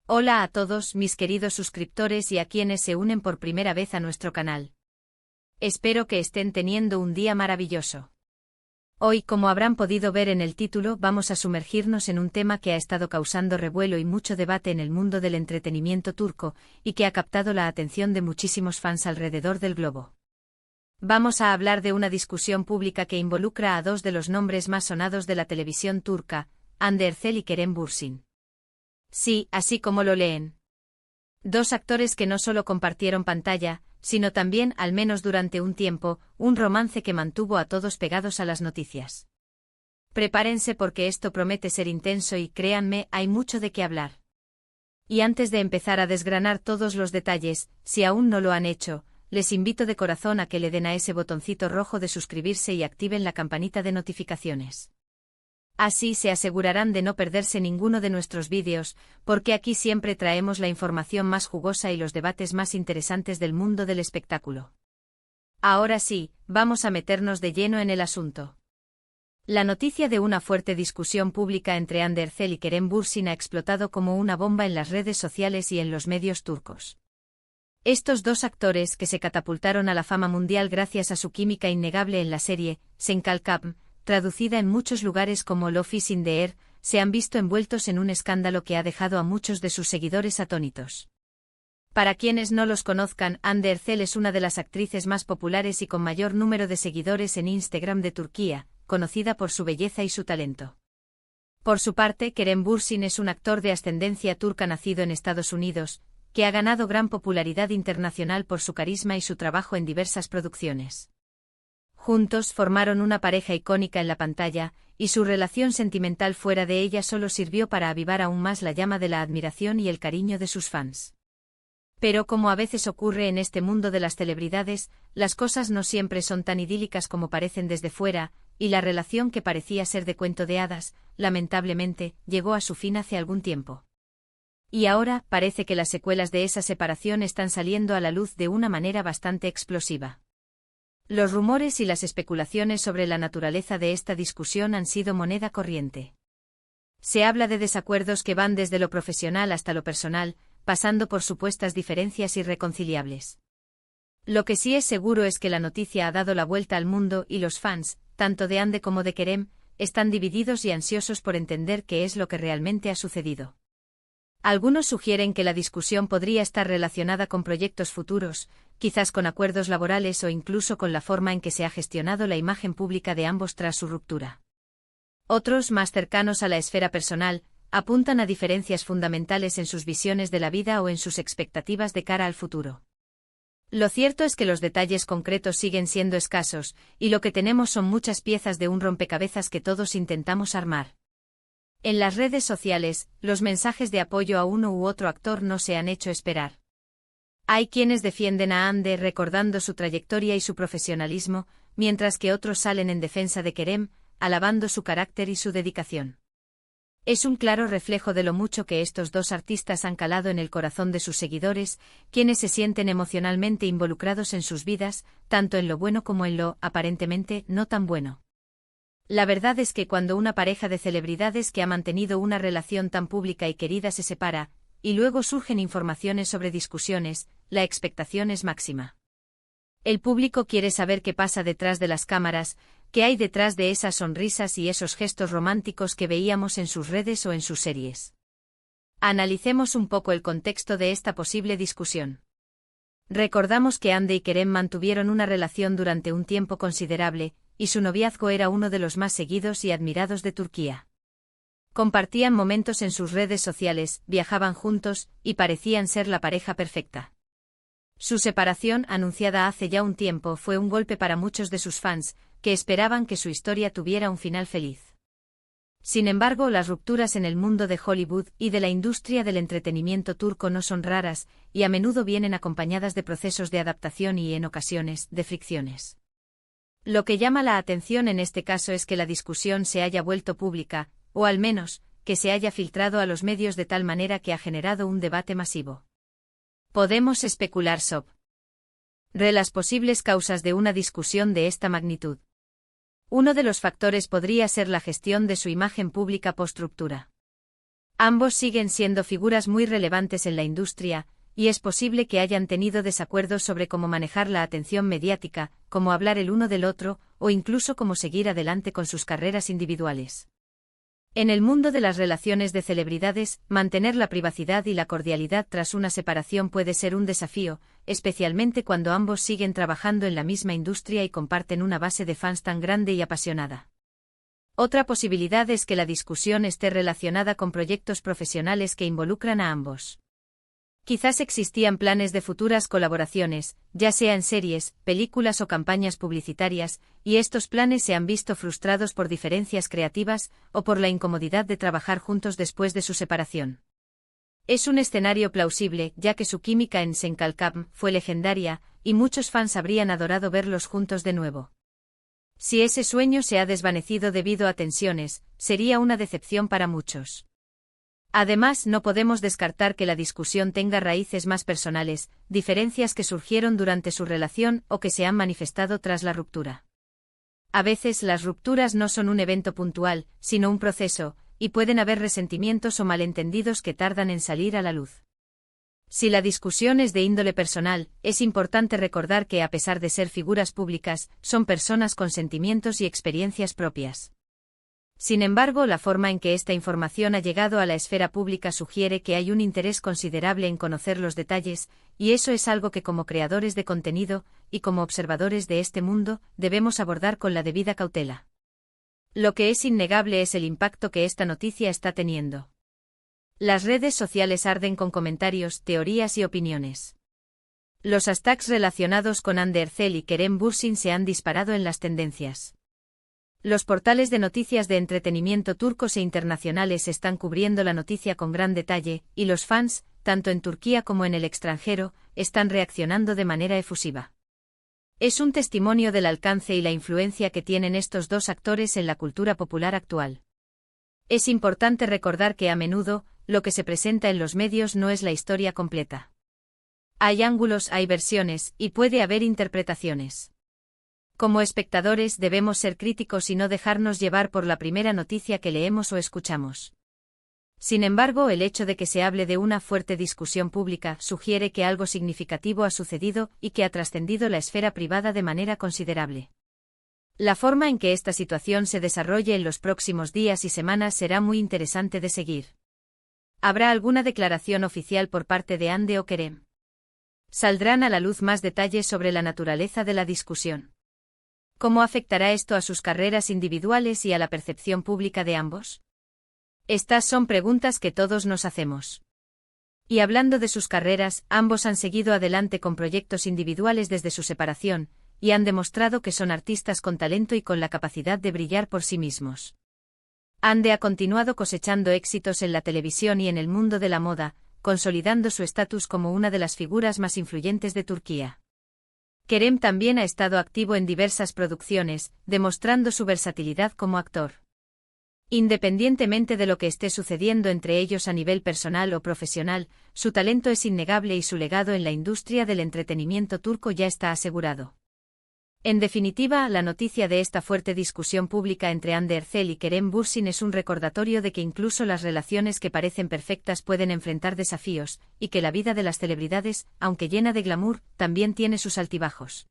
Hola a todos mis queridos suscriptores y a quienes se unen por primera vez a nuestro canal. Espero que estén teniendo un día maravilloso. Hoy, como habrán podido ver en el título, vamos a sumergirnos en un tema que ha estado causando revuelo y mucho debate en el mundo del entretenimiento turco, y que ha captado la atención de muchísimos fans alrededor del globo. Vamos a hablar de una discusión pública que involucra a dos de los nombres más sonados de la televisión turca, Hande Erçel y Kerem Bürsin. Sí, así como lo leen. Dos actores que no solo compartieron pantalla, sino también, al menos durante un tiempo, un romance que mantuvo a todos pegados a las noticias. Prepárense porque esto promete ser intenso y, créanme, hay mucho de qué hablar. Y antes de empezar a desgranar todos los detalles, si aún no lo han hecho, les invito de corazón a que le den a ese botoncito rojo de suscribirse y activen la campanita de notificaciones. Así se asegurarán de no perderse ninguno de nuestros vídeos, porque aquí siempre traemos la información más jugosa y los debates más interesantes del mundo del espectáculo. Ahora sí, vamos a meternos de lleno en el asunto. La noticia de una fuerte discusión pública entre Hande Erçel y Kerem Bürsin ha explotado como una bomba en las redes sociales y en los medios turcos. Estos dos actores, que se catapultaron a la fama mundial gracias a su química innegable en la serie Sen Kalkam, traducida en muchos lugares como Love is in the Air, se han visto envueltos en un escándalo que ha dejado a muchos de sus seguidores atónitos. Para quienes no los conozcan, Hande Erçel es una de las actrices más populares y con mayor número de seguidores en Instagram de Turquía, conocida por su belleza y su talento. Por su parte, Kerem Bürsin es un actor de ascendencia turca nacido en Estados Unidos, que ha ganado gran popularidad internacional por su carisma y su trabajo en diversas producciones. Juntos formaron una pareja icónica en la pantalla, y su relación sentimental fuera de ella solo sirvió para avivar aún más la llama de la admiración y el cariño de sus fans. Pero como a veces ocurre en este mundo de las celebridades, las cosas no siempre son tan idílicas como parecen desde fuera, y la relación que parecía ser de cuento de hadas, lamentablemente, llegó a su fin hace algún tiempo. Y ahora, parece que las secuelas de esa separación están saliendo a la luz de una manera bastante explosiva. Los rumores y las especulaciones sobre la naturaleza de esta discusión han sido moneda corriente. Se habla de desacuerdos que van desde lo profesional hasta lo personal, pasando por supuestas diferencias irreconciliables. Lo que sí es seguro es que la noticia ha dado la vuelta al mundo y los fans, tanto de Hande como de Kerem, están divididos y ansiosos por entender qué es lo que realmente ha sucedido. Algunos sugieren que la discusión podría estar relacionada con proyectos futuros, quizás con acuerdos laborales o incluso con la forma en que se ha gestionado la imagen pública de ambos tras su ruptura. Otros, más cercanos a la esfera personal, apuntan a diferencias fundamentales en sus visiones de la vida o en sus expectativas de cara al futuro. Lo cierto es que los detalles concretos siguen siendo escasos, y lo que tenemos son muchas piezas de un rompecabezas que todos intentamos armar. En las redes sociales, los mensajes de apoyo a uno u otro actor no se han hecho esperar. Hay quienes defienden a Hande recordando su trayectoria y su profesionalismo, mientras que otros salen en defensa de Kerem, alabando su carácter y su dedicación. Es un claro reflejo de lo mucho que estos dos artistas han calado en el corazón de sus seguidores, quienes se sienten emocionalmente involucrados en sus vidas, tanto en lo bueno como en lo, aparentemente, no tan bueno. La verdad es que cuando una pareja de celebridades que ha mantenido una relación tan pública y querida se separa, y luego surgen informaciones sobre discusiones, la expectación es máxima. El público quiere saber qué pasa detrás de las cámaras, qué hay detrás de esas sonrisas y esos gestos románticos que veíamos en sus redes o en sus series. Analicemos un poco el contexto de esta posible discusión. Recordamos que Hande y Kerem mantuvieron una relación durante un tiempo considerable, y su noviazgo era uno de los más seguidos y admirados de Turquía. Compartían momentos en sus redes sociales, viajaban juntos, y parecían ser la pareja perfecta. Su separación, anunciada hace ya un tiempo, fue un golpe para muchos de sus fans, que esperaban que su historia tuviera un final feliz. Sin embargo, las rupturas en el mundo de Hollywood y de la industria del entretenimiento turco no son raras, y a menudo vienen acompañadas de procesos de adaptación y, en ocasiones, de fricciones. Lo que llama la atención en este caso es que la discusión se haya vuelto pública, o al menos, que se haya filtrado a los medios de tal manera que ha generado un debate masivo. Podemos especular sobre las posibles causas de una discusión de esta magnitud. Uno de los factores podría ser la gestión de su imagen pública post-ruptura. Ambos siguen siendo figuras muy relevantes en la industria, y es posible que hayan tenido desacuerdos sobre cómo manejar la atención mediática, cómo hablar el uno del otro, o incluso cómo seguir adelante con sus carreras individuales. En el mundo de las relaciones de celebridades, mantener la privacidad y la cordialidad tras una separación puede ser un desafío, especialmente cuando ambos siguen trabajando en la misma industria y comparten una base de fans tan grande y apasionada. Otra posibilidad es que la discusión esté relacionada con proyectos profesionales que involucran a ambos. Quizás existían planes de futuras colaboraciones, ya sea en series, películas o campañas publicitarias, y estos planes se han visto frustrados por diferencias creativas o por la incomodidad de trabajar juntos después de su separación. Es un escenario plausible, ya que su química en Senkalkam fue legendaria, y muchos fans habrían adorado verlos juntos de nuevo. Si ese sueño se ha desvanecido debido a tensiones, sería una decepción para muchos. Además, no podemos descartar que la discusión tenga raíces más personales, diferencias que surgieron durante su relación o que se han manifestado tras la ruptura. A veces las rupturas no son un evento puntual, sino un proceso, y pueden haber resentimientos o malentendidos que tardan en salir a la luz. Si la discusión es de índole personal, es importante recordar que a pesar de ser figuras públicas, son personas con sentimientos y experiencias propias. Sin embargo, la forma en que esta información ha llegado a la esfera pública sugiere que hay un interés considerable en conocer los detalles, y eso es algo que como creadores de contenido, y como observadores de este mundo, debemos abordar con la debida cautela. Lo que es innegable es el impacto que esta noticia está teniendo. Las redes sociales arden con comentarios, teorías y opiniones. Los hashtags relacionados con Hande Erçel y Kerem Bürsin se han disparado en las tendencias. Los portales de noticias de entretenimiento turcos e internacionales están cubriendo la noticia con gran detalle, y los fans, tanto en Turquía como en el extranjero, están reaccionando de manera efusiva. Es un testimonio del alcance y la influencia que tienen estos dos actores en la cultura popular actual. Es importante recordar que a menudo, lo que se presenta en los medios no es la historia completa. Hay ángulos, hay versiones, y puede haber interpretaciones. Como espectadores debemos ser críticos y no dejarnos llevar por la primera noticia que leemos o escuchamos. Sin embargo, el hecho de que se hable de una fuerte discusión pública sugiere que algo significativo ha sucedido y que ha trascendido la esfera privada de manera considerable. La forma en que esta situación se desarrolle en los próximos días y semanas será muy interesante de seguir. ¿Habrá alguna declaración oficial por parte de Hande o Kerem? ¿Saldrán a la luz más detalles sobre la naturaleza de la discusión? ¿Cómo afectará esto a sus carreras individuales y a la percepción pública de ambos? Estas son preguntas que todos nos hacemos. Y hablando de sus carreras, ambos han seguido adelante con proyectos individuales desde su separación, y han demostrado que son artistas con talento y con la capacidad de brillar por sí mismos. Hande ha continuado cosechando éxitos en la televisión y en el mundo de la moda, consolidando su estatus como una de las figuras más influyentes de Turquía. Kerem también ha estado activo en diversas producciones, demostrando su versatilidad como actor. Independientemente de lo que esté sucediendo entre ellos a nivel personal o profesional, su talento es innegable y su legado en la industria del entretenimiento turco ya está asegurado. En definitiva, la noticia de esta fuerte discusión pública entre Hande Erçel y Kerem Bürsin es un recordatorio de que incluso las relaciones que parecen perfectas pueden enfrentar desafíos, y que la vida de las celebridades, aunque llena de glamour, también tiene sus altibajos.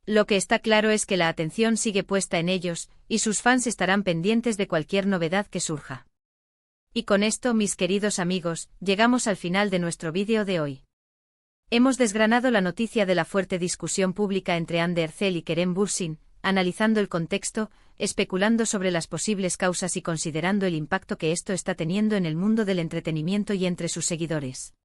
Lo que está claro es que la atención sigue puesta en ellos, y sus fans estarán pendientes de cualquier novedad que surja. Y con esto, mis queridos amigos, llegamos al final de nuestro vídeo de hoy. Hemos desgranado la noticia de la fuerte discusión pública entre Hande Erçel y Kerem Bürsin, analizando el contexto, especulando sobre las posibles causas y considerando el impacto que esto está teniendo en el mundo del entretenimiento y entre sus seguidores.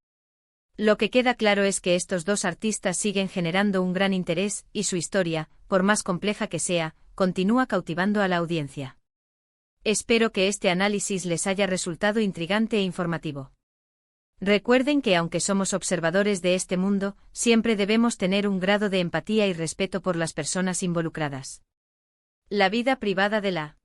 Lo que queda claro es que estos dos artistas siguen generando un gran interés, y su historia, por más compleja que sea, continúa cautivando a la audiencia. Espero que este análisis les haya resultado intrigante e informativo. Recuerden que aunque somos observadores de este mundo, siempre debemos tener un grado de empatía y respeto por las personas involucradas. La vida privada de las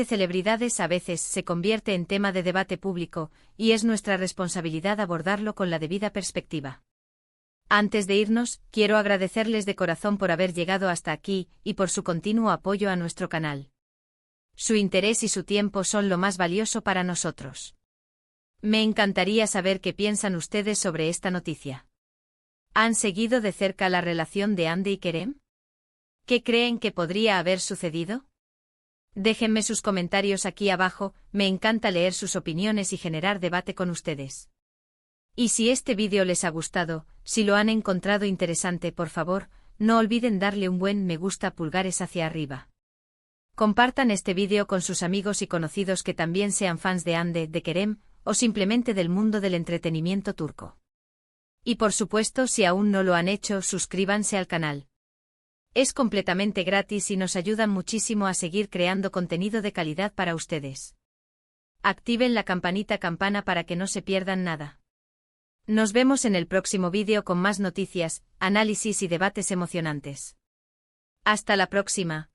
celebridades a veces se convierte en tema de debate público, y es nuestra responsabilidad abordarlo con la debida perspectiva. Antes de irnos, quiero agradecerles de corazón por haber llegado hasta aquí, y por su continuo apoyo a nuestro canal. Su interés y su tiempo son lo más valioso para nosotros. Me encantaría saber qué piensan ustedes sobre esta noticia. ¿Han seguido de cerca la relación de Andy y Kerem? ¿Qué creen que podría haber sucedido? Déjenme sus comentarios aquí abajo, me encanta leer sus opiniones y generar debate con ustedes. Y si este vídeo les ha gustado, si lo han encontrado interesante, por favor, no olviden darle un buen me gusta, pulgares hacia arriba. Compartan este vídeo con sus amigos y conocidos que también sean fans de Hande, de Kerem, o simplemente del mundo del entretenimiento turco. Y por supuesto, si aún no lo han hecho, suscríbanse al canal. Es completamente gratis y nos ayudan muchísimo a seguir creando contenido de calidad para ustedes. Activen la campana para que no se pierdan nada. Nos vemos en el próximo vídeo con más noticias, análisis y debates emocionantes. Hasta la próxima.